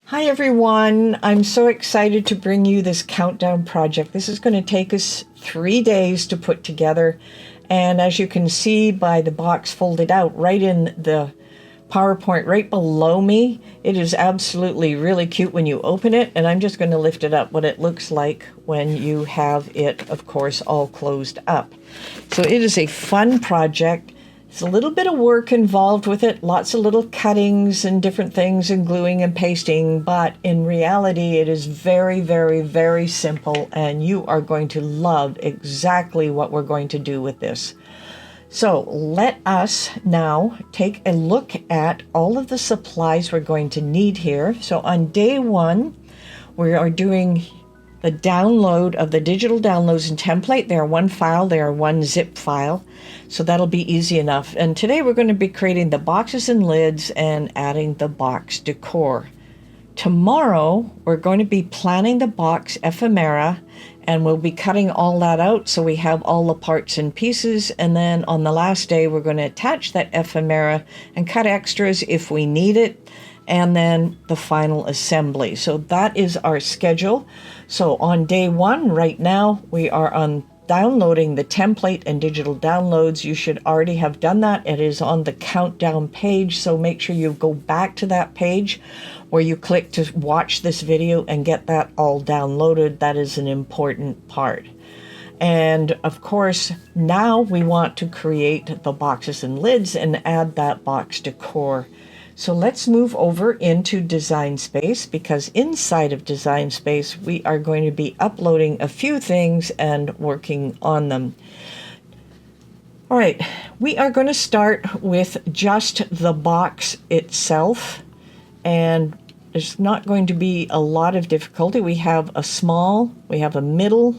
Hi everyone, I'm so excited to bring you this countdown project. This is going to take us 3 days to put together, and as you can see by the box folded out right in the PowerPoint right below me, it is absolutely really cute when you open it, and I'm just going to lift it up what it looks like when you have it, of course, all closed up. So it is a fun project. It's a little bit of work involved with it, lots of little cuttings and different things and gluing and pasting, but in reality it is very, very, very simple, and you are going to love exactly what we're going to do with this. So let us now take a look at all of the supplies we're going to need here. So on day one, we are doing the download of the digital downloads and template. They are one file, they are one zip file, so that'll be easy enough. And today we're going to be creating the boxes and lids and adding the box decor. Tomorrow we're going to be planning the box ephemera, and we'll be cutting all that out so we have all the parts and pieces, and then on the last day we're going to attach that ephemera and cut extras if we need it, and then the final assembly. So that is our schedule. So on day one, right now, we are on downloading the template and digital downloads. You should already have done that. It is on the countdown page, so make sure you go back to that page where you click to watch this video and get that all downloaded. That is an important part. And of course, now we want to create the boxes and lids and add that box decor. So let's move over into Design Space, because inside of Design Space, we are going to be uploading a few things and working on them. All right, we are going to start with just the box itself, and there's not going to be a lot of difficulty. We have a small, we have a middle,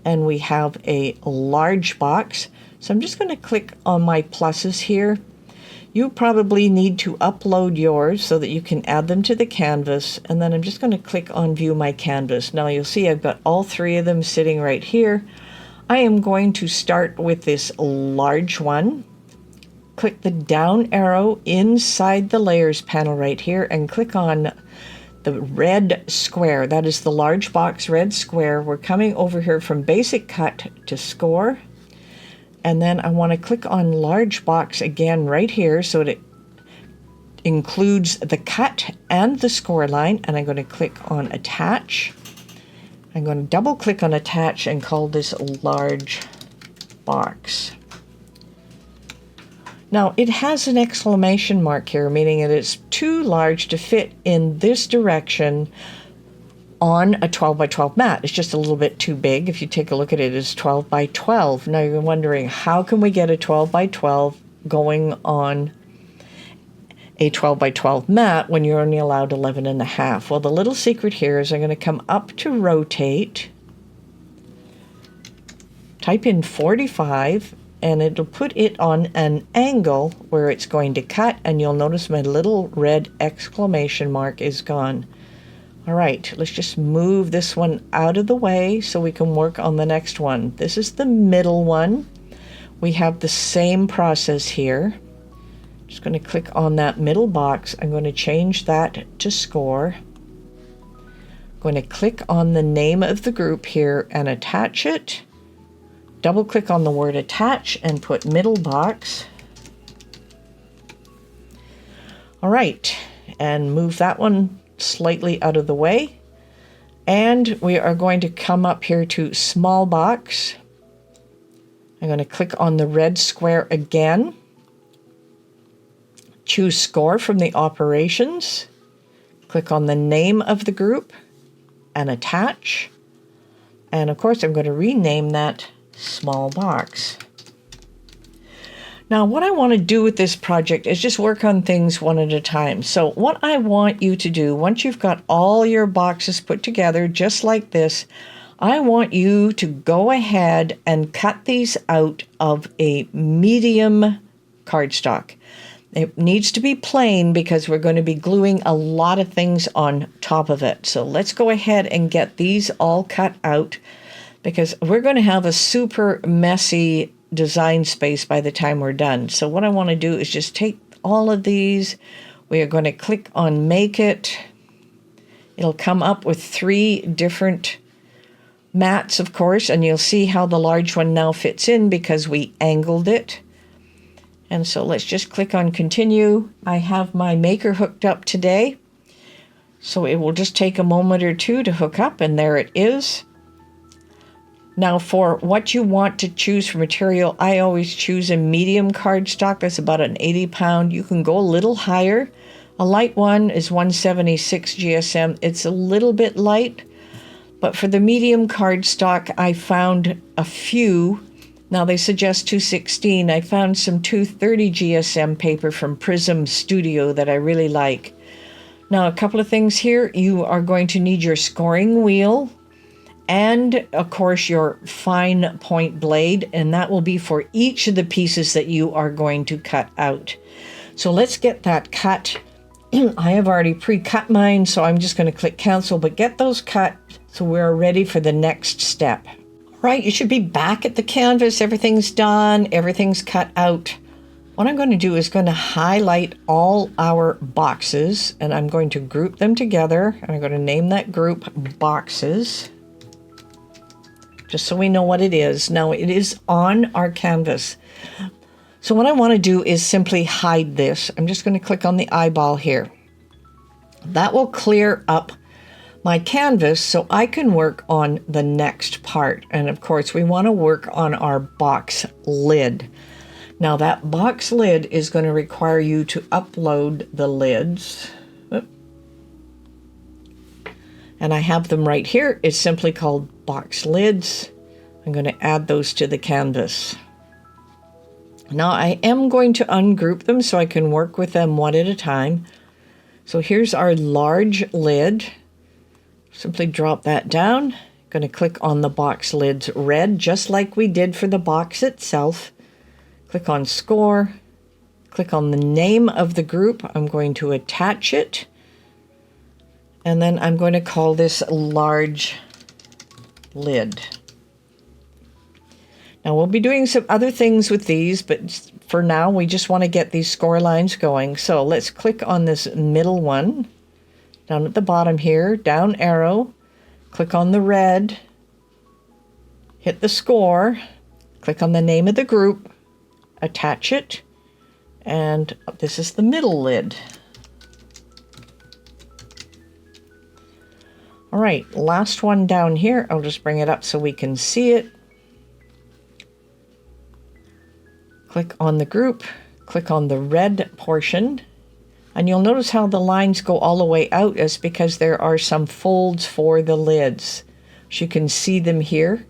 and we have a large box. So I'm just going to click on my pluses here. You probably need to upload yours so that you can add them to the canvas, and then I'm just going to click on View My Canvas. Now you'll see I've got all three of them sitting right here. I am going to start with this large one. Click the down arrow inside the Layers panel right here and click on the red square. That is the large box red square. We're coming over here from Basic Cut to Score. And then I want to click on large box again right here so it includes the cut and the score line. And I'm going to click on attach. I'm going to double click on attach and call this large box. Now it has an exclamation mark here, meaning it is too large to fit in this direction on a 12 by 12 mat. It's just a little bit too big. If you take a look at it, it's 12 by 12. Now you're wondering, how can we get a 12 by 12 going on a 12 by 12 mat when you're only allowed 11 and a half? Well, the little secret here is I'm going to come up to rotate, type in 45, and it'll put it on an angle where it's going to cut, and you'll notice my little red exclamation mark is gone. All right, let's just move this one out of the way so we can work on the next one. This is the middle one. We have the same process here. Just going to click on that middle box. I'm going to change that to Score. I'm going to click on the name of the group here and attach it. Double click on the word attach and put middle box. All right, and move that one slightly out of the way, and we are going to come up here to small box. I'm going to click on the red square again, choose Score from the operations, click on the name of the group and attach, and of course I'm going to rename that small box. Now, what I want to do with this project is just work on things one at a time. So what I want you to do, once you've got all your boxes put together, just like this, I want you to go ahead and cut these out of a medium cardstock. It needs to be plain because we're going to be gluing a lot of things on top of it. So let's go ahead and get these all cut out, because we're going to have a super messy Design Space by the time we're done. So what I want to do is just take all of these. We are going to click on Make It. It'll come up with 3 different mats, of course, and you'll see how the large one now fits in because we angled it. And so let's just click on continue. I have my maker hooked up today, so it will just take a moment or two to hook up, and there it is. Now for what you want to choose for material, I always choose a medium cardstock. That's about an 80 pound. You can go a little higher. A light one is 176 GSM. It's a little bit light, but for the medium cardstock, I found a few. Now they suggest 216. I found some 230 GSM paper from Prism Studio that I really like. Now a couple of things here. You are going to need your scoring wheel and of course your fine point blade, and that will be for each of the pieces that you are going to cut out. So let's get that cut. I have already pre-cut mine, so I'm just going to click cancel, but get those cut so we're ready for the next step. All right, you should be back at the canvas. Everything's done, everything's cut out. What I'm going to do is going to highlight all our boxes, and I'm going to group them together. I'm going to name that group boxes, just so we know what it is. Now it is on our canvas. So what I want to do is simply hide this. I'm just going to click on the eyeball here. That will clear up my canvas so I can work on the next part. And of course we want to work on our box lid. Now that box lid is going to require you to upload the lids. And I have them right here. It's simply called box lids. I'm going to add those to the canvas. Now I am going to ungroup them so I can work with them one at a time. So here's our large lid. Simply drop that down. Going to click on the box lids red, just like we did for the box itself. Click on score. Click on the name of the group. I'm going to attach it. And then I'm going to call this large lid. Now we'll be doing some other things with these, but for now we just want to get these score lines going. So let's click on this middle one, down at the bottom here, down arrow, click on the red, hit the score, click on the name of the group, attach it, and this is the middle lid. All right, last one down here. I'll just bring it up so we can see it. Click on the group, click on the red portion, and you'll notice how the lines go all the way out is because there are some folds for the lids. So you can see them here.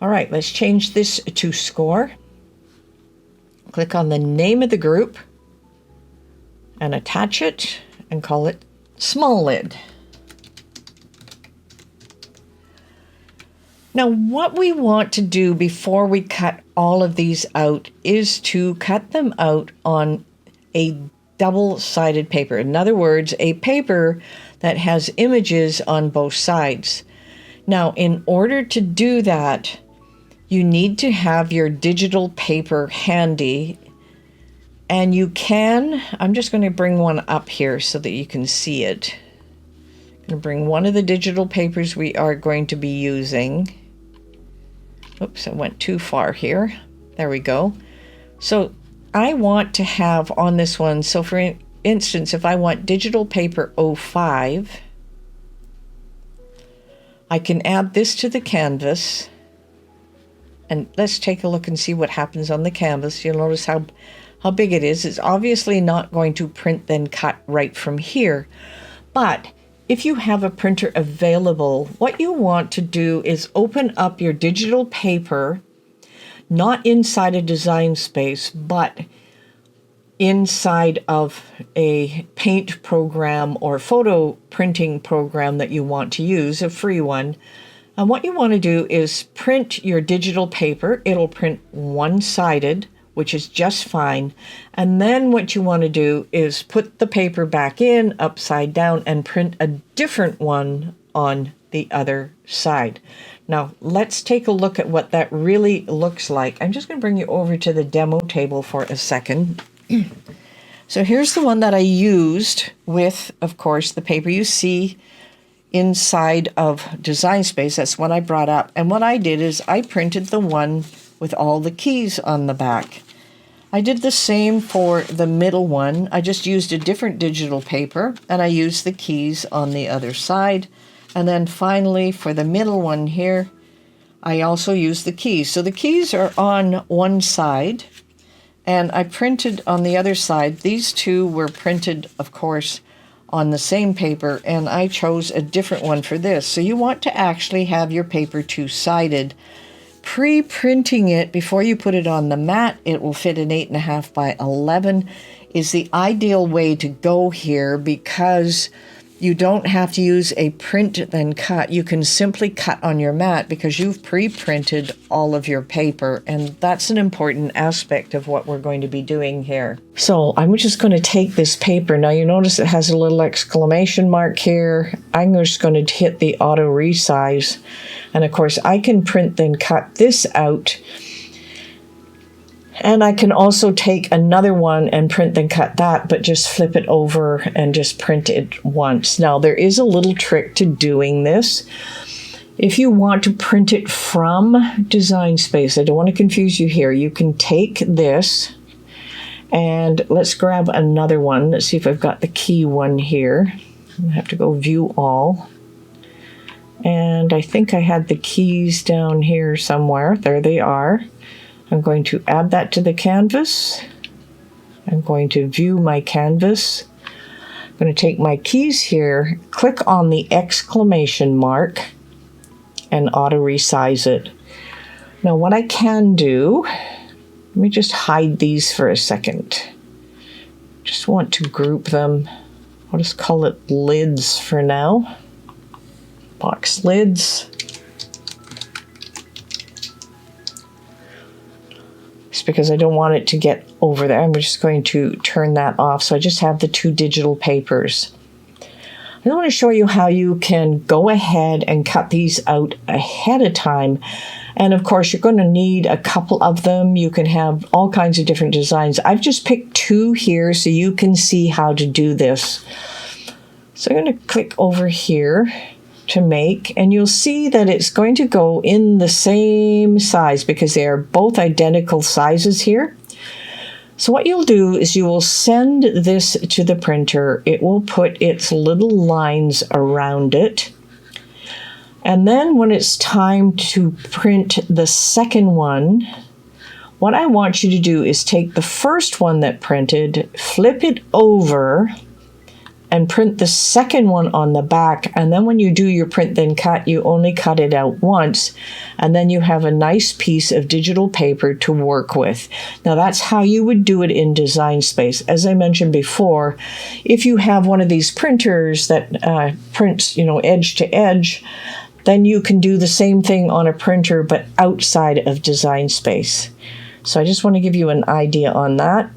All right, let's change this to score. Click on the name of the group and attach it and call it small lid. Now what we want to do before we cut all of these out is to cut them out on a double-sided paper. In other words, a paper that has images on both sides. Now in order to do that, you need to have your digital paper handy, and you can, I'm just going to bring one up here so that you can see it. I'm going to bring one of the digital papers we are going to be using. Oops, I went too far here. There we go. So I want to have on this one, so for instance, if I want digital paper 05, I can add this to the canvas. And let's take a look and see what happens on the canvas. You'll notice how big it is. It's obviously not going to print then cut right from here. But if you have a printer available, what you want to do is open up your digital paper, not inside a design space, but inside of a paint program or photo printing program that you want to use, a free one. And what you want to do is print your digital paper. It'll print one-sided, which is just fine. And then what you want to do is put the paper back in upside down and print a different one on the other side. Now let's take a look at what that really looks like. I'm just going to bring you over to the demo table for a second. So here's the one that I used with, of course, the paper you see inside of Design Space. That's what I brought up. And what I did is I printed the one with all the keys on the back. I did the same for the middle one. I just used a different digital paper, and I used the keys on the other side. And then finally, for the middle one here, I also used the keys. So the keys are on one side, and I printed on the other side. These two were printed, of course, on the same paper, and I chose a different one for this. So you want to actually have your paper two-sided. Pre-printing it before you put it on the mat, it will fit an 8.5 by 11, is the ideal way to go here, because you don't have to use a print then cut. You can simply cut on your mat because you've pre-printed all of your paper, and that's an important aspect of what we're going to be doing here. So I'm just going to take this paper. Now you notice it has a little exclamation mark here. I'm just going to hit the auto resize, and of course I can print then cut this out. And I can also take another one and print then cut that, but just flip it over and just print it once. Now, there is a little trick to doing this. If you want to print it from Design Space, I don't want to confuse you here, you can take this, and let's grab another one. Let's see if I've got the key one here. I have to go View All. And I think I had the keys down here somewhere. There they are. I'm going to add that to the canvas. I'm going to view my canvas. I'm going to take my keys here, click on the exclamation mark, and auto resize it. Now what I can do, let me just hide these for a second. Just want to group them. I'll just call it lids for now. Box lids. Because I don't want it to get over there. I'm just going to turn that off. So I just have the two digital papers. I want to show you how you can go ahead and cut these out ahead of time. And of course, you're going to need a couple of them. You can have all kinds of different designs. I've just picked two here so you can see how to do this. So I'm going to click over here to make, and you'll see that it's going to go in the same size because they are both identical sizes here. So what you'll do is you will send this to the printer. It will put its little lines around it. And then when it's time to print the second one, what I want you to do is take the first one that printed, flip it over, and print the second one on the back. And then when you do your print then cut, you only cut it out once, and then you have a nice piece of digital paper to work with. Now that's how you would do it in Design Space. As I mentioned before, if you have one of these printers that prints, edge to edge, then you can do the same thing on a printer but outside of Design Space. So I just want to give you an idea on that.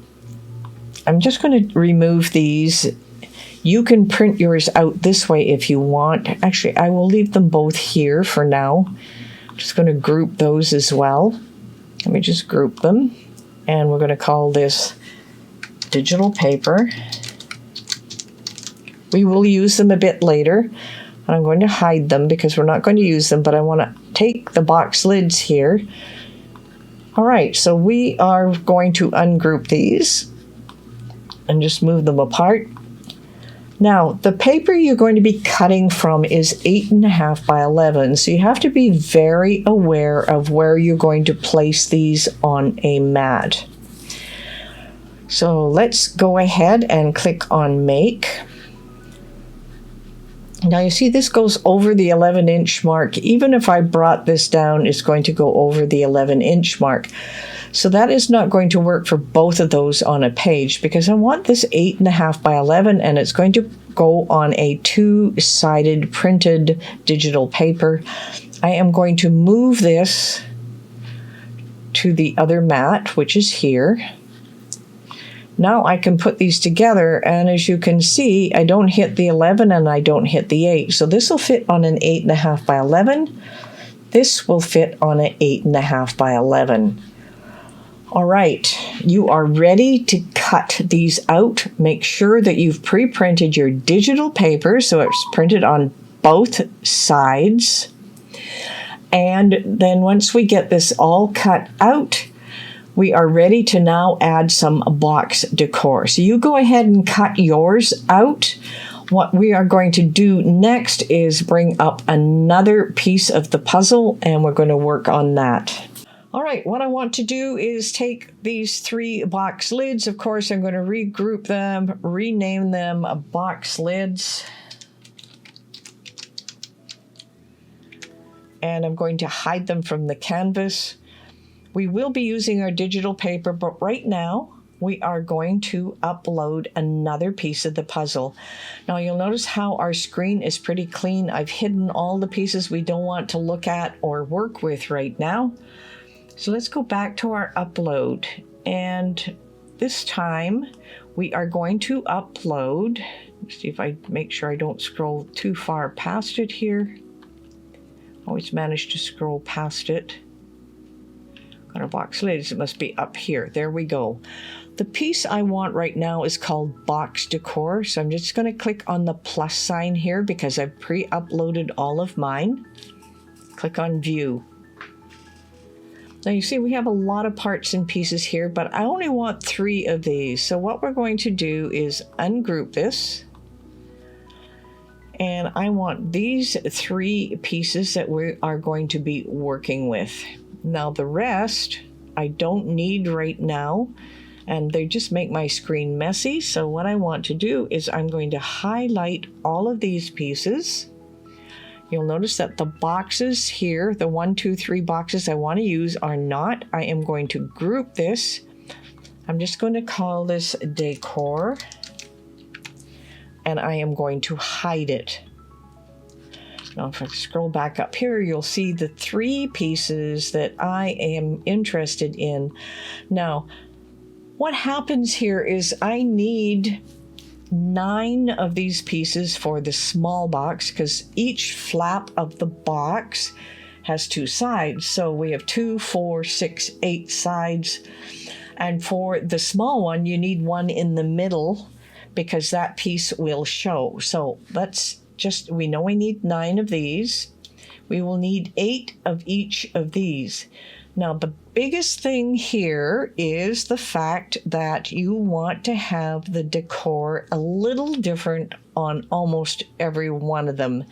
I'm just going to remove these. You can print yours out this way if you want. Actually, I will leave them both here for now. I'm just going to group those as well. Let me just group them. And we're going to call this digital paper. We will use them a bit later. And I'm going to hide them because we're not going to use them, but I want to take the box lids here. All right, so we are going to ungroup these and just move them apart. Now, the paper you're going to be cutting from is 8.5 by 11, so you have to be very aware of where you're going to place these on a mat. So let's go ahead and click on Make. Now you see this goes over the 11-inch mark. Even if I brought this down, it's going to go over the 11-inch mark. So that is not going to work for both of those on a page because I want this 8.5 by 11 and it's going to go on a two-sided printed digital paper. I am going to move this to the other mat, which is here. Now I can put these together, and as you can see, I don't hit the 11 and I don't hit the 8. So this will fit on an 8.5 by 11. This will fit on an 8.5 by 11. All right, you are ready to cut cut these out, make sure that you've pre-printed your digital paper so it's printed on both sides. And then once we get this all cut out, we are ready to now add some box decor. So you go ahead and cut yours out. What we are going to do next is bring up another piece of the puzzle, and we're going to work on that. All right, what I want to do is take these 3 box lids. Of course, I'm going to regroup them, rename them box lids. And I'm going to hide them from the canvas. We will be using our digital paper, but right now we are going to upload another piece of the puzzle. Now you'll notice how our screen is pretty clean. I've hidden all the pieces we don't want to look at or work with right now. So let's go back to our upload. And this time we are going to upload, let's see if I make sure I don't scroll too far past it here. Always manage to scroll past it. On our box lids, it must be up here. There we go. The piece I want right now is called box decor. So I'm just going to click on the plus sign here because I've pre-uploaded all of mine. Click on view. Now you see we have a lot of parts and pieces here, but I only want 3 of these. So what we're going to do is ungroup this. And I want these 3 pieces that we are going to be working with. Now the rest I don't need right now, and they just make my screen messy. So what I want to do is I'm going to highlight all of these pieces. You'll notice that the boxes here, the 1, 2, 3 boxes I want to use are not. I am going to group this. I'm just going to call this decor, and I am going to hide it. Now if I scroll back up here, you'll see the 3 pieces that I am interested in. Now, what happens here is I need 9 of these pieces for the small box because each flap of the box has 2 sides. So we have 2, 4, 6, 8 sides. And for the small one, you need one in the middle because that piece will show. So we know we need 9 of these. We will need 8 of each of these. Now, the biggest thing here is the fact that you want to have the decor a little different on almost every one of them.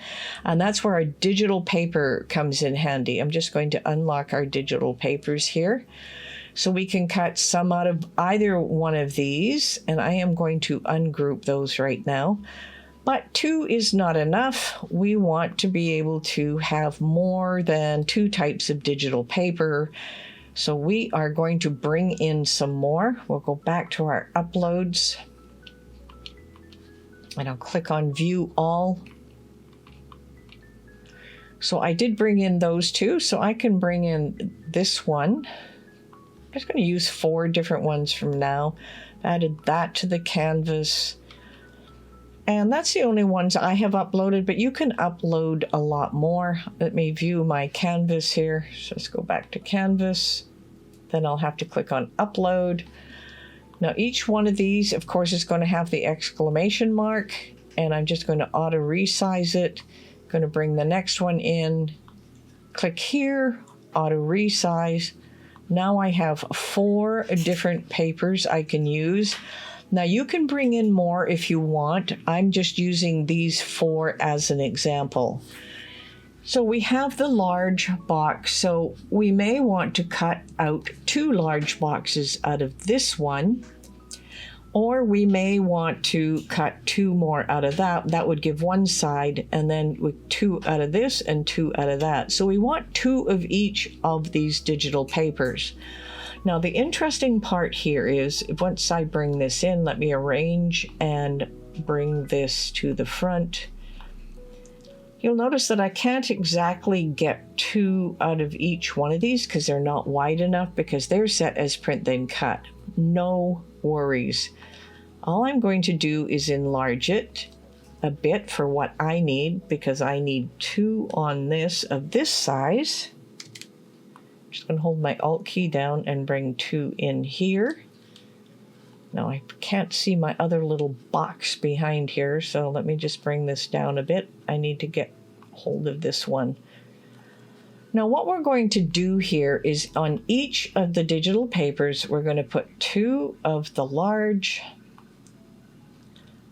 And that's where our digital paper comes in handy. I'm just going to unlock our digital papers here. So we can cut some out of either one of these, and I am going to ungroup those right now. But 2 is not enough. We want to be able to have more than 2 types of digital paper. So we are going to bring in some more. We'll go back to our uploads. And I'll click on view all. So I did bring in those 2. So I can bring in this one. I'm just going to use 4 different ones from now. Added that to the canvas. And that's the only ones I have uploaded, but you can upload a lot more. Let me view my canvas here. So let's go back to canvas. Then I'll have to click on upload. Now each one of these, of course, is going to have the exclamation mark, and I'm just going to auto resize it. Going to bring the next one in. Click here, auto resize. Now I have 4 different papers I can use. Now you can bring in more if you want. I'm just using these 4 as an example. So we have the large box. So we may want to cut out 2 large boxes out of this one, or we may want to cut 2 more out of that. That would give 1 side, and then with 2 out of this and 2 out of that. So we want 2 of each of these digital papers. Now the interesting part here is once I bring this in, let me arrange and bring this to the front. You'll notice that I can't exactly get 2 out of each one of these because they're not wide enough, because they're set as print then cut. No worries. All I'm going to do is enlarge it a bit for what I need, because I need 2 on this of this size. Just going to hold my Alt key down and bring 2 in here. Now I can't see my other little box behind here, so let me just bring this down a bit. I need to get hold of this one. Now what we're going to do here is on each of the digital papers, we're going to put 2 of the large,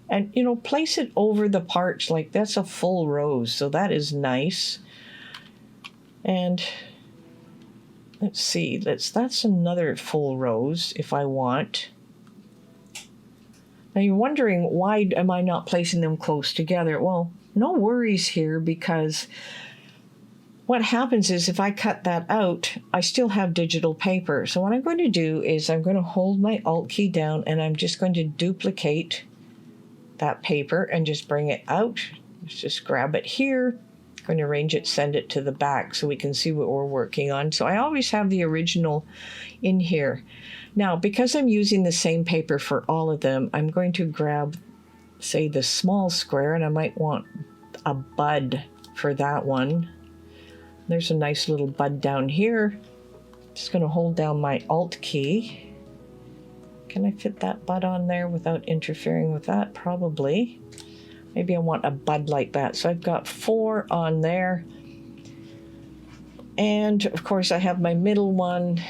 and place it over the parts like that's a full rose, so that is nice. And let's see, that's another full rose if I want. Now you're wondering, why am I not placing them close together? Well, no worries here, because what happens is if I cut that out, I still have digital paper. So what I'm going to do is I'm going to hold my Alt key down and I'm just going to duplicate that paper and just bring it out. Let's just grab it here. I'm going to arrange it, send it to the back so we can see what we're working on. So I always have the original in here. Now, because I'm using the same paper for all of them, I'm going to grab, say, the small square, and I might want a bud for that one. There's a nice little bud down here. Just going to hold down my Alt key. Can I fit that bud on there without interfering with that? Probably. Maybe I want a bud like that. So I've got 4 on there. And of course I have my middle one.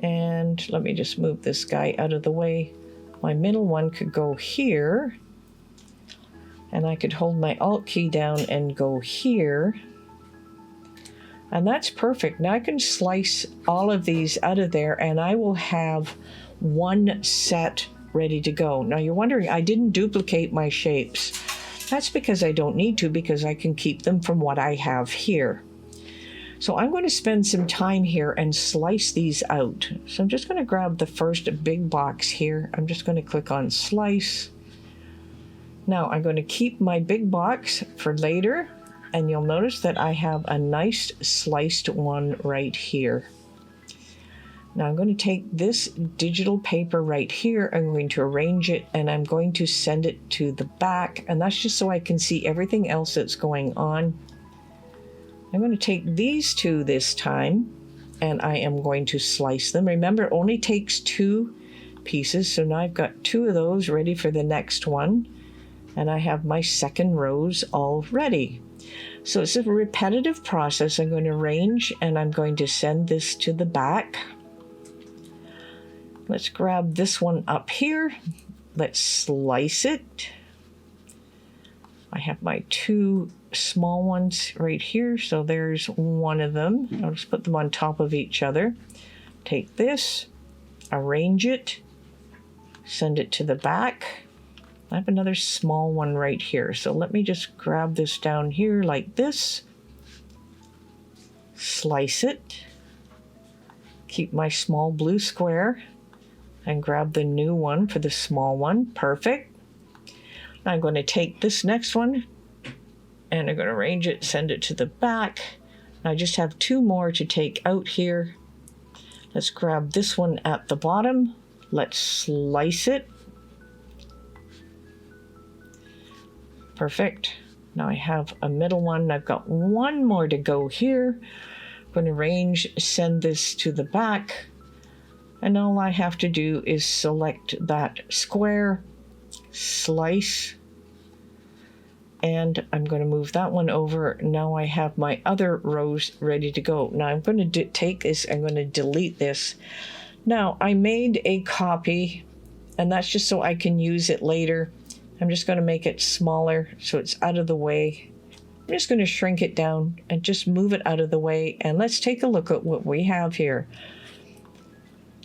And let me just move this guy out of the way. My middle one could go here. And I could hold my Alt key down and go here. And that's perfect. Now I can slice all of these out of there and I will have one set ready to go. Now you're wondering, I didn't duplicate my shapes. That's because I don't need to, because I can keep them from what I have here. So I'm going to spend some time here and slice these out. So I'm just going to grab the first big box here. I'm just going to click on slice. Now I'm going to keep my big box for later. And you'll notice that I have a nice sliced one right here. Now I'm going to take this digital paper right here. I'm going to arrange it and I'm going to send it to the back. And that's just so I can see everything else that's going on. I'm going to take these 2 this time and I am going to slice them. Remember, it only takes 2 pieces. So now I've got 2 of those ready for the next one. And I have my second rose all ready. So it's a repetitive process. I'm going to arrange and I'm going to send this to the back. Let's grab this one up here. Let's slice it. I have my 2 small ones right here. So there's one of them. I'll just put them on top of each other. Take this, arrange it, send it to the back. I have another small one right here. So let me just grab this down here like this. Slice it. Keep my small blue square. And grab the new one for the small one. Perfect. Now I'm going to take this next one. And I'm going to arrange it, send it to the back. I just have 2 more to take out here. Let's grab this one at the bottom. Let's slice it. Perfect. Now I have a middle one. I've got 1 more to go here. I'm going to arrange, send this to the back. And all I have to do is select that square, slice, and I'm going to move that one over. Now I have my other rose ready to go. Now I'm going to take this, I'm going to delete this. Now I made a copy, and that's just so I can use it later. I'm just going to make it smaller so it's out of the way. I'm just going to shrink it down and just move it out of the way. And let's take a look at what we have here.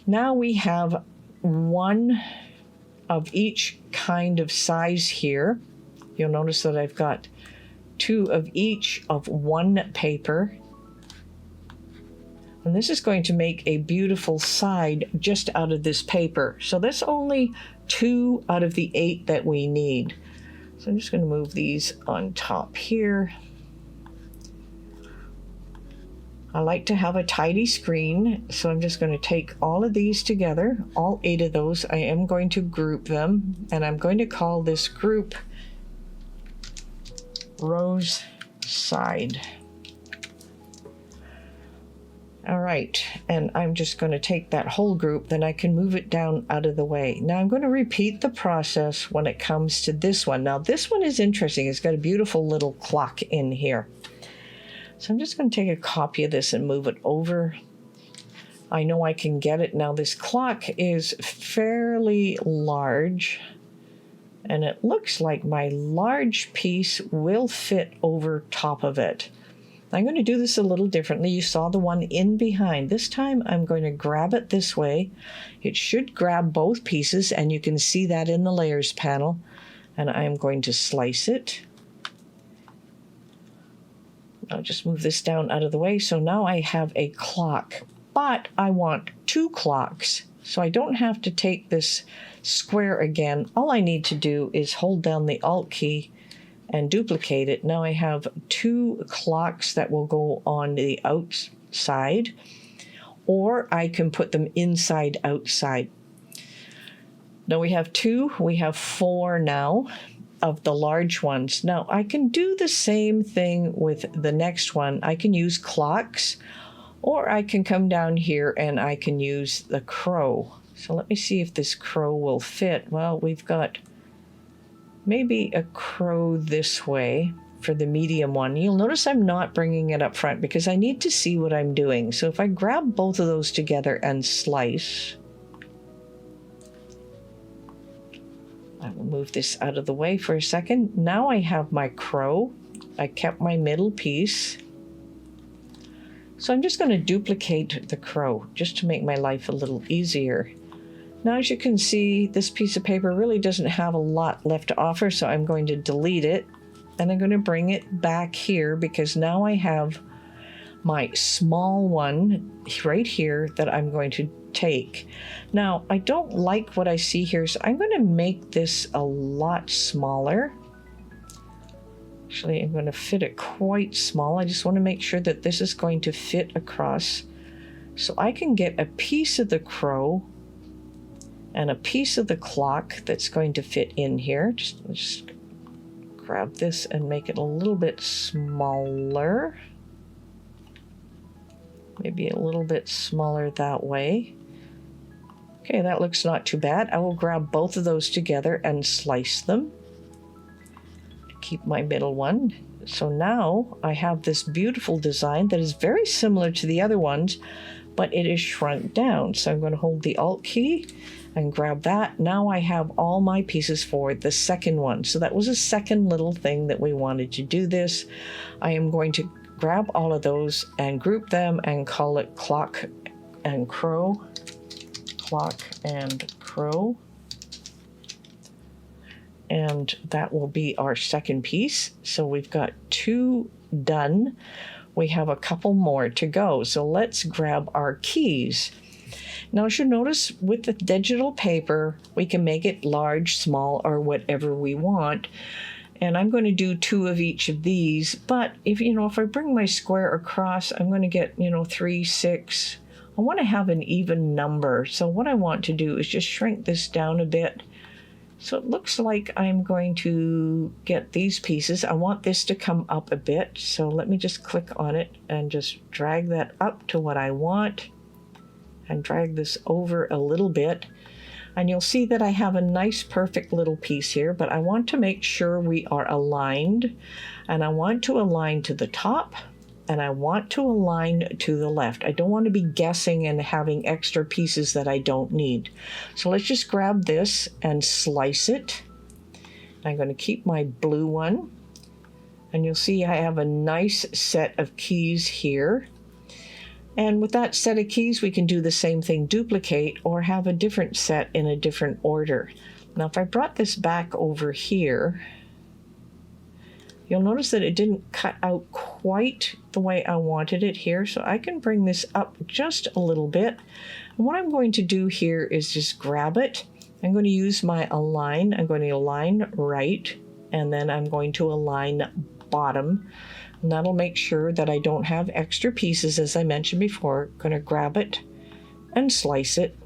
Now we have 1 of each kind of size here. You'll notice that I've got 2 of each of 1 paper. And this is going to make a beautiful side just out of this paper. So that's only 2 out of the 8 that we need. So I'm just going to move these on top here. I like to have a tidy screen, so I'm just going to take all of these together, all 8 of those. I am going to group them, and I'm going to call this group Rose Side. All right, and I'm just going to take that whole group, then I can move it down out of the way. Now I'm going to repeat the process when it comes to this one. Now this one is interesting. It's got a beautiful little clock in here. So I'm just going to take a copy of this and move it over. I know I can get it. Now this clock is fairly large, and it looks like my large piece will fit over top of it. I'm going to do this a little differently. You saw the one in behind. This time I'm going to grab it this way. It should grab both pieces, and you can see that in the layers panel. And I'm going to slice it. I'll just move this down out of the way. So now I have a clock, but I want two clocks. So I don't have to take this square again. All I need to do is hold down the Alt key and duplicate it. Now I have two clocks that will go on the outside, or I can put them inside outside. Now we have two, we have four now of the large ones. Now I can do the same thing with the next one. I can use clocks, or I can come down here and I can use the crow. So let me see if this crow will fit. Well, we've got maybe a crow this way for the medium one. You'll notice I'm not bringing it up front because I need to see what I'm doing. So if I grab both of those together and slice, I will move this out of the way for a second. Now I have my crow. I kept my middle piece. So I'm just going to duplicate the crow just to make my life a little easier. Now, as you can see, this piece of paper really doesn't have a lot left to offer, so I'm going to delete it, and I'm going to bring it back here because now I have my small one right here that I'm going to take. Now, I don't like what I see here, so I'm going to make this a lot smaller. Actually, I'm going to fit it quite small. I just want to make sure that this is going to fit across so I can get a piece of the crow and a piece of the clock that's going to fit in here. Just grab this and make it a little bit smaller. Maybe a little bit smaller that way. Okay, that looks not too bad. I will grab both of those together and slice them. Keep my middle one. So now I have this beautiful design that is very similar to the other ones, but it is shrunk down. So I'm going to hold the Alt key and grab that. Now I have all my pieces for the second one. So that was a second little thing that we wanted to do this. I am going to grab all of those and group them and call it clock and crow. Clock and crow. And that will be our second piece. So we've got two done. We have a couple more to go. So let's grab our keys. Now, as you notice, with the digital paper, we can make it large, small, or whatever we want. And I'm going to do two of each of these. But if I bring my square across, I'm going to get, 3, 6. I want to have an even number. So what I want to do is just shrink this down a bit. So it looks like I'm going to get these pieces. I want this to come up a bit. So let me just click on it and just drag that up to what I want. And drag this over a little bit, and you'll see that I have a nice perfect little piece here, but I want to make sure we are aligned, and I want to align to the top, and I want to align to the left. I don't want to be guessing and having extra pieces that I don't need. So let's just grab this and slice it. I'm going to keep my blue one, and you'll see I have a nice set of keys here. And with that set of keys, we can do the same thing, duplicate, or have a different set in a different order. Now, if I brought this back over here, you'll notice that it didn't cut out quite the way I wanted it here. So I can bring this up just a little bit. And what I'm going to do here is just grab it. I'm going to use my align. I'm going to align right, and then I'm going to align bottom. And that'll make sure that I don't have extra pieces, as I mentioned before. I'm going to grab it and slice it.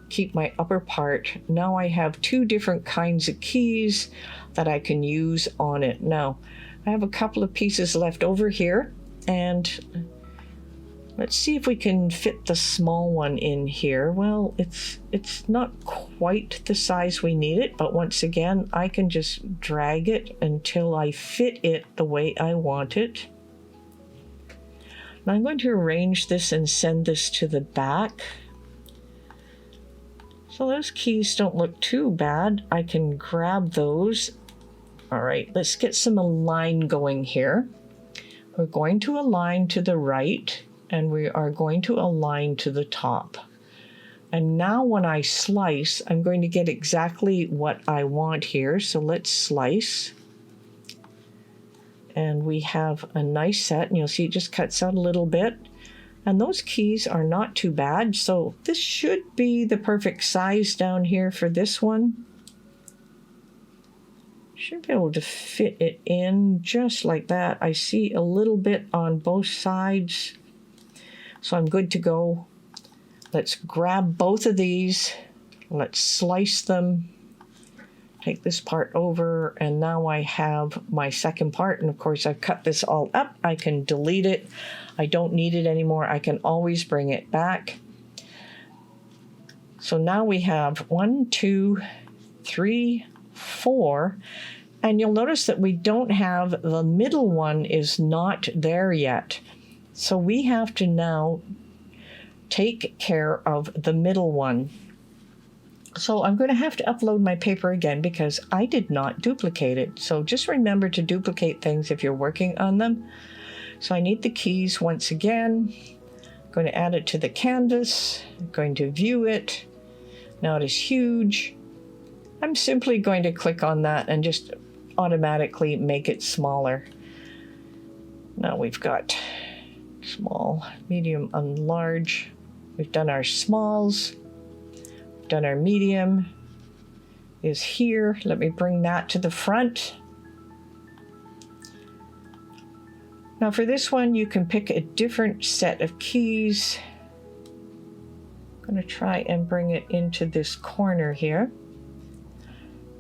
Keep my upper part. Now I have two different kinds of keys that I can use on it. Now, I have a couple of pieces left over here, and Let's see if we can fit the small one in here. Well, it's not quite the size we need it, but once again, I can just drag it until I fit it the way I want it. Now I'm going to arrange this and send this to the back. So those keys don't look too bad. I can grab those. All right, let's get some align going here. We're going to align to the right, and we are going to align to the top. And now when I slice, I'm going to get exactly what I want here. So let's slice. And we have a nice set, and you'll see it just cuts out a little bit. And those keys are not too bad. So this should be the perfect size down here for this one. Should be able to fit it in just like that. I see a little bit on both sides. So I'm good to go. Let's grab both of these. Let's slice them. Take this part over, and now I have my second part. And of course, I've cut this all up. I can delete it. I don't need it anymore. I can always bring it back. So now we have 1, 2, 3, 4. And you'll notice that we don't have the middle one is not there yet. So we have to now take care of the middle one. So I'm going to have to upload my paper again because I did not duplicate it. So just remember to duplicate things if you're working on them. So I need the keys once again. I'm going to add it to the canvas. I'm going to view it. Now it is huge. I'm simply going to click on that and just automatically make it smaller. Now we've got small, medium, and large. We've done our smalls. We've done our medium is here. Let me bring that to the front. Now for this one, you can pick a different set of keys. I'm going to try and bring it into this corner here.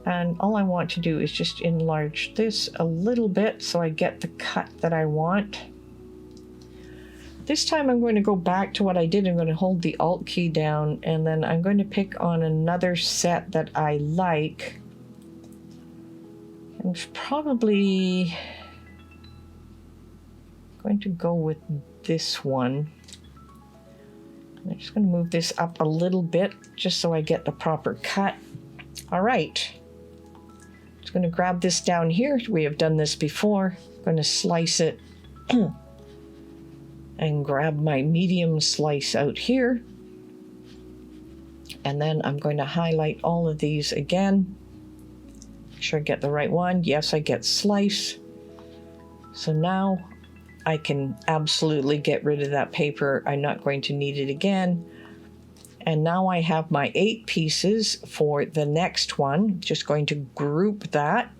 And all I want to do is just enlarge this a little bit so I get the cut that I want. This time I'm going to go back to what I did. I'm going to hold the Alt key down, and then I'm going to pick on another set that I like. I'm probably going to go with this one. I'm just going to move this up a little bit just so I get the proper cut. All right. Just going to grab this down here. We have done this before. I'm going to slice it and grab my medium slice out here. And then I'm going to highlight all of these again. Make sure I get the right one. Yes, I get slice. So now I can absolutely get rid of that paper. I'm not going to need it again. And now I have my 8 pieces for the next one. Just going to group that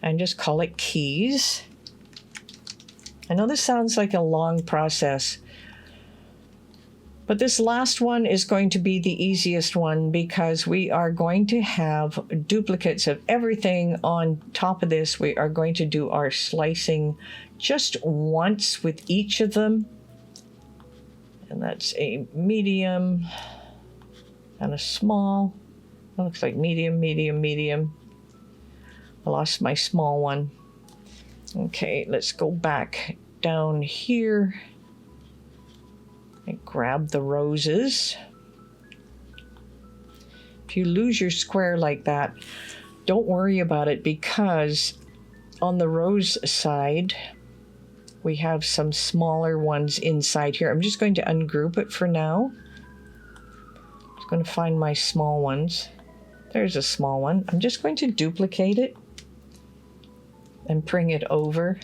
and just call it keys. I know this sounds like a long process, but this last one is going to be the easiest one because we are going to have duplicates of everything on top of this. We are going to do our slicing just once with each of them. And that's a medium and a small. That looks like medium, medium, medium. I lost my small one. Okay, let's go back down here and grab the roses. If you lose your square like that, don't worry about it because on the rose side, we have some smaller ones inside here. I'm just going to ungroup it for now. Just going to find my small ones. There's a small one. I'm just going to duplicate it and bring it over.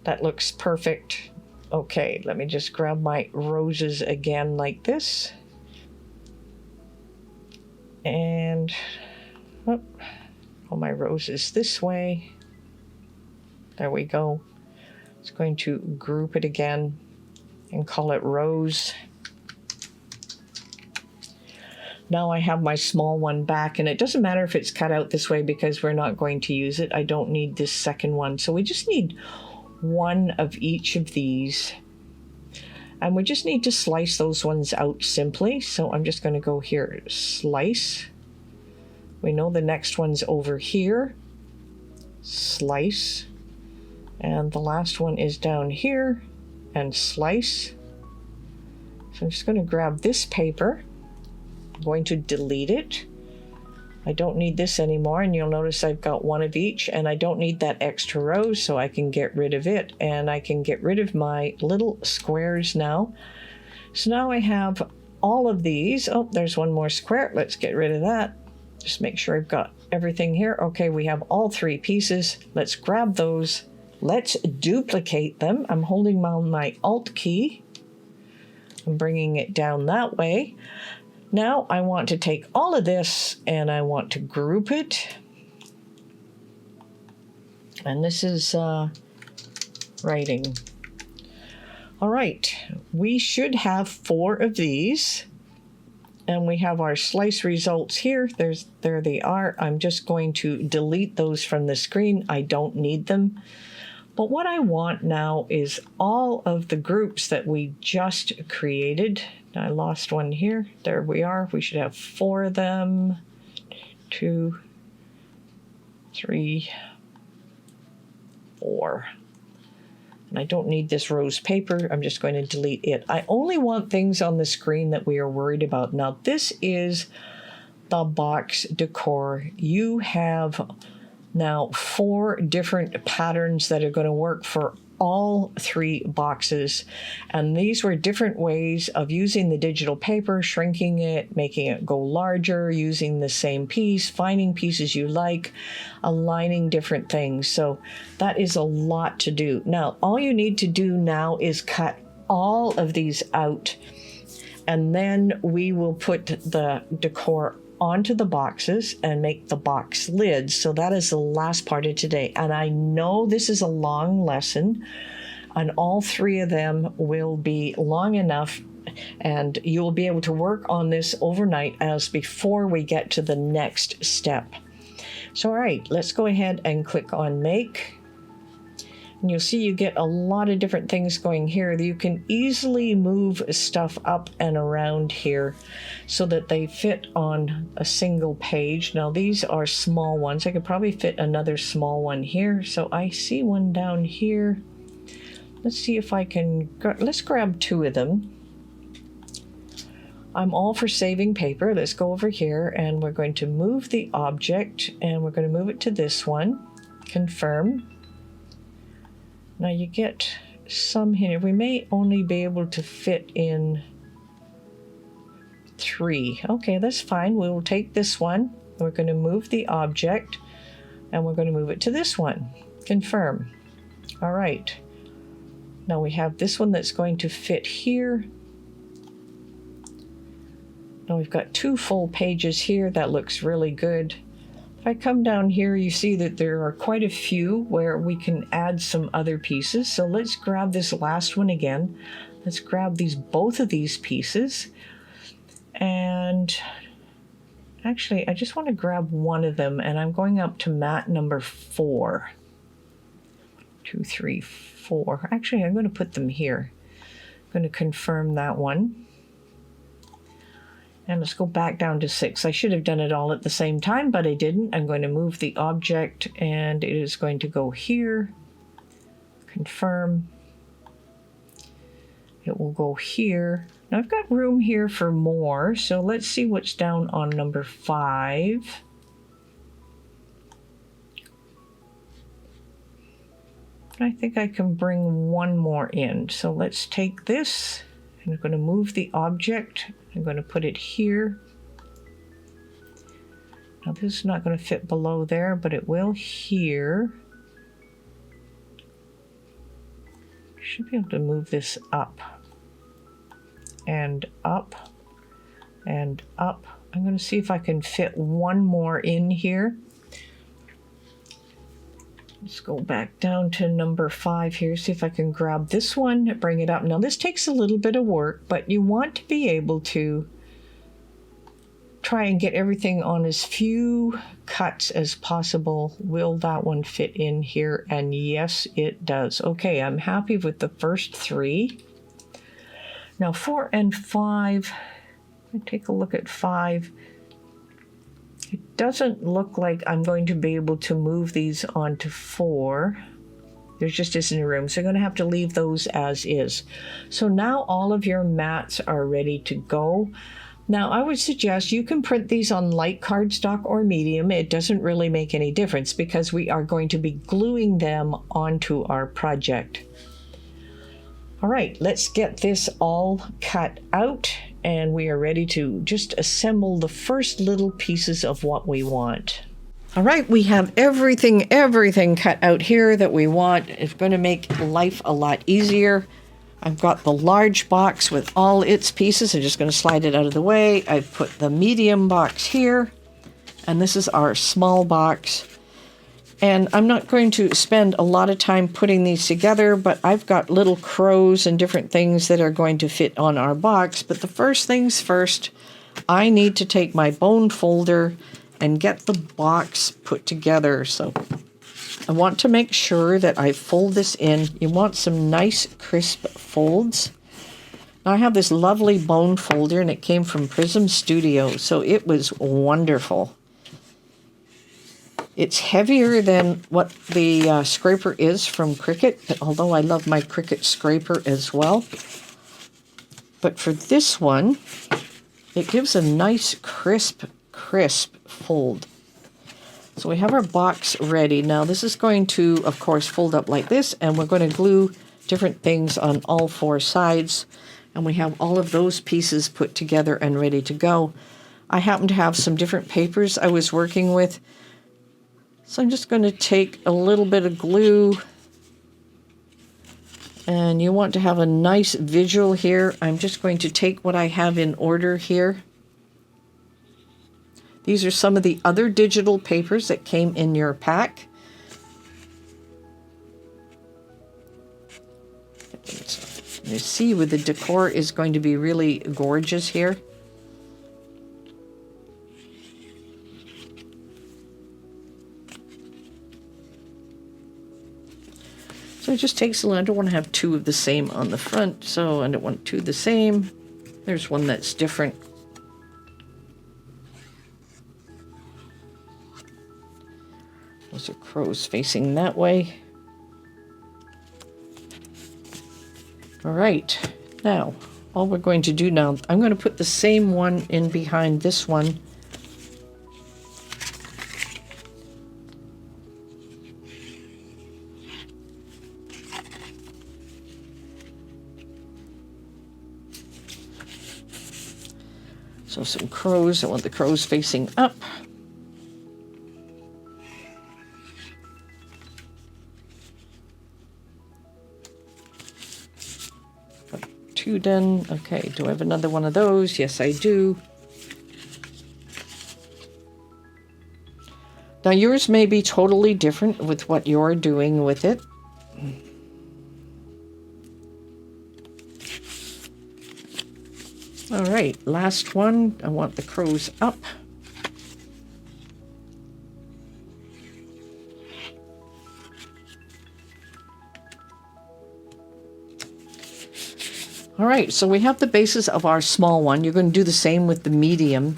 That looks perfect. Okay, let me just grab my roses again like this. And all my roses this way. There we go. It's going to group it again and call it rose. Now I have my small one back, and it doesn't matter if it's cut out this way because we're not going to use it. I don't need this second one. So we just need one of each of these. And we just need to slice those ones out simply. So I'm just going to go here, slice. We know the next one's over here. Slice. And the last one is down here. And slice. So I'm just going to grab this paper. I'm going to delete it. I don't need this anymore, and you'll notice I've got one of each, and I don't need that extra row, so I can get rid of it, and I can get rid of my little squares now. So now I have all of these. Oh, there's one more square. Let's get rid of that. Just make sure I've got everything here. Okay, we have all three pieces. Let's grab those. Let's duplicate them. I'm holding my Alt key. I'm bringing it down that way. Now I want to take all of this and I want to group it. And this is writing. All right, we should have 4 of these. And we have our slice results here. There they are. I'm just going to delete those from the screen. I don't need them. But what I want now is all of the groups that we just created. I lost one here. There we are. We should have 4 of them. 2, 3, 4. And I don't need this rose paper. I'm just going to delete it. I only want things on the screen that we are worried about. Now, this is the box decor. You have now 4 different patterns that are going to work for all 3 boxes, and these were different ways of using the digital paper, shrinking it, making it go larger, using the same piece, finding pieces you like, aligning different things. So that is a lot to do. Now, all you need to do now is cut all of these out, and then we will put the decor onto the boxes and make the box lids. So that is the last part of today. And I know this is a long lesson, and all 3 of them will be long enough, and you'll be able to work on this overnight as before we get to the next step. So, all right, let's go ahead and click on Make. And you'll see you get a lot of different things going here. You can easily move stuff up and around here so that they fit on a single page. Now these are small ones. I could probably fit another small one here. So I see one down here. Let's see if I can, let's grab 2 of them. I'm all for saving paper. Let's go over here and we're going to move the object and we're going to move it to this one. Confirm. Now you get some here. We may only be able to fit in 3. Okay, that's fine. We will take this one. We're going to move the object and we're going to move it to this one. Confirm. All right. Now we have this one that's going to fit here. Now we've got 2 full pages here. That looks really good. If I come down here, you see that there are quite a few where we can add some other pieces. So let's grab this last one again. Let's grab both of these pieces. And actually, I just want to grab one of them, and I'm going up to mat number 4. 2, 3, 4. Actually, I'm going to put them here. I'm going to confirm that one. And let's go back down to 6. I should have done it all at the same time, but I didn't. I'm going to move the object, and it is going to go here. Confirm. It will go here. Now I've got room here for more, so let's see what's down on number 5. I think I can bring one more in. So let's take this, and I'm going to move the object. I'm going to put it here. Now this is not going to fit below there, but it will here. Should be able to move this up and up and up. I'm going to see if I can fit one more in here. Let's go back down to number 5 here, see if I can grab this one, bring it up. Now this takes a little bit of work, but you want to be able to try and get everything on as few cuts as possible. Will that one fit in here? And yes, it does. Okay, I'm happy with the first 3. Now 4 and 5, take a look at 5. It doesn't look like I'm going to be able to move these onto 4. There just isn't room, so you're going to have to leave those as is. So now all of your mats are ready to go. Now I would suggest you can print these on light cardstock or medium. It doesn't really make any difference because we are going to be gluing them onto our project. All right, let's get this all cut out and we are ready to just assemble the first little pieces of what we want. All right, we have everything cut out here that we want. It's going to make life a lot easier. I've got the large box with all its pieces. I'm just going to slide it out of the way. I put the medium box here, and this is our small box. And I'm not going to spend a lot of time putting these together, but I've got little crows and different things that are going to fit on our box. But the first things first, I need to take my bone folder and get the box put together. So I want to make sure that I fold this in. You want some nice crisp folds. Now I have this lovely bone folder and it came from Prism Studio, so it was wonderful. It's heavier than what the scraper is from Cricut, although I love my Cricut scraper as well. But for this one, it gives a nice crisp fold. So we have our box ready. Now this is going to, of course, fold up like this, and we're going to glue different things on all 4 sides. And we have all of those pieces put together and ready to go. I happen to have some different papers I was working with. So I'm just going to take a little bit of glue. And you want to have a nice visual here. I'm just going to take what I have in order here. These are some of the other digital papers that came in your pack. You see where the decor is going to be really gorgeous here. So it just takes a little. I don't want to have 2 of the same on the front, so I don't want 2 of the same. There's one that's different. Those are crows facing that way. All right, now all we're going to do now, I'm going to put the same one in behind this one. So some crows, I want the crows facing up. Two done. Okay, do I have another one of those? Yes, I do. Now yours may be totally different with what you're doing with it. All right, last one. I want the crows up. All right, so we have the basis of our small one. You're going to do the same with the medium.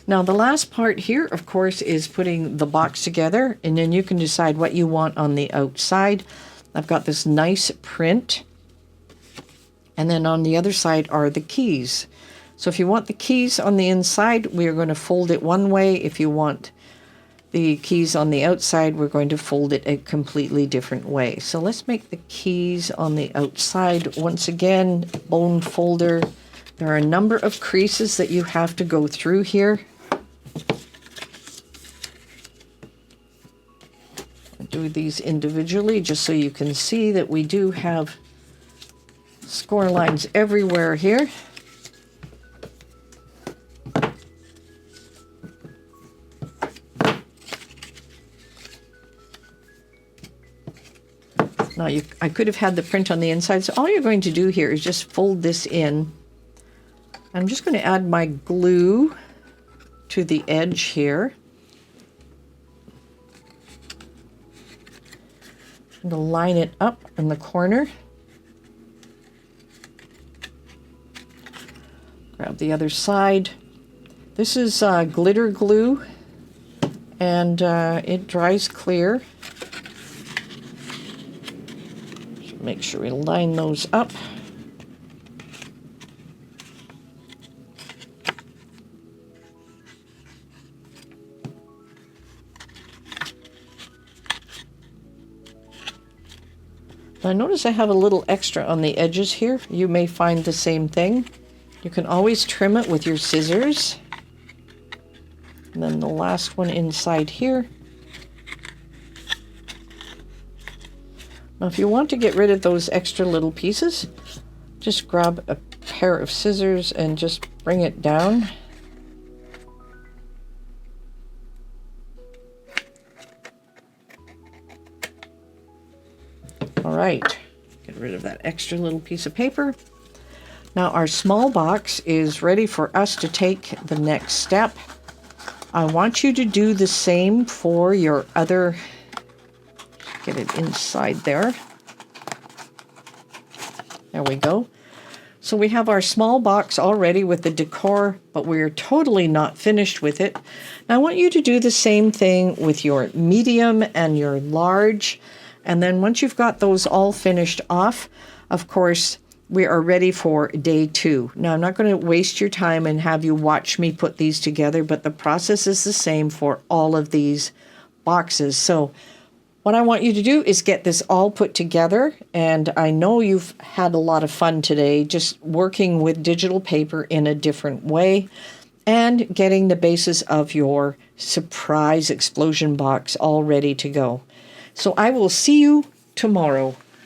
Now the last part here, of course, is putting the box together, and then you can decide what you want on the outside. I've got this nice print, and then on the other side are the keys. So if you want the keys on the inside, we are going to fold it one way. If you want the keys on the outside, we're going to fold it a completely different way. So let's make the keys on the outside. Once again, bone folder. There are a number of creases that you have to go through here. I'll do these individually just so you can see that we do have score lines everywhere here. Now I could have had the print on the inside, so all you're going to do here is just fold this in. I'm just going to add my glue to the edge here. I'm going to line it up in the corner. Grab the other side. This is glitter glue, and it dries clear. So make sure we line those up. I notice I have a little extra on the edges here. You may find the same thing. You can always trim it with your scissors. And then the last one inside here. Now if you want to get rid of those extra little pieces, just grab a pair of scissors and just bring it down. All right, get rid of that extra little piece of paper. Now our small box is ready for us to take the next step. I want you to do the same for your other, get it inside there. There we go. So we have our small box already with the decor, but we're totally not finished with it. Now I want you to do the same thing with your medium and your large. And then once you've got those all finished off, of course, we are ready for day 2. Now, I'm not going to waste your time and have you watch me put these together, but the process is the same for all of these boxes. So what I want you to do is get this all put together. And I know you've had a lot of fun today just working with digital paper in a different way and getting the basis of your surprise explosion box all ready to go. So I will see you tomorrow.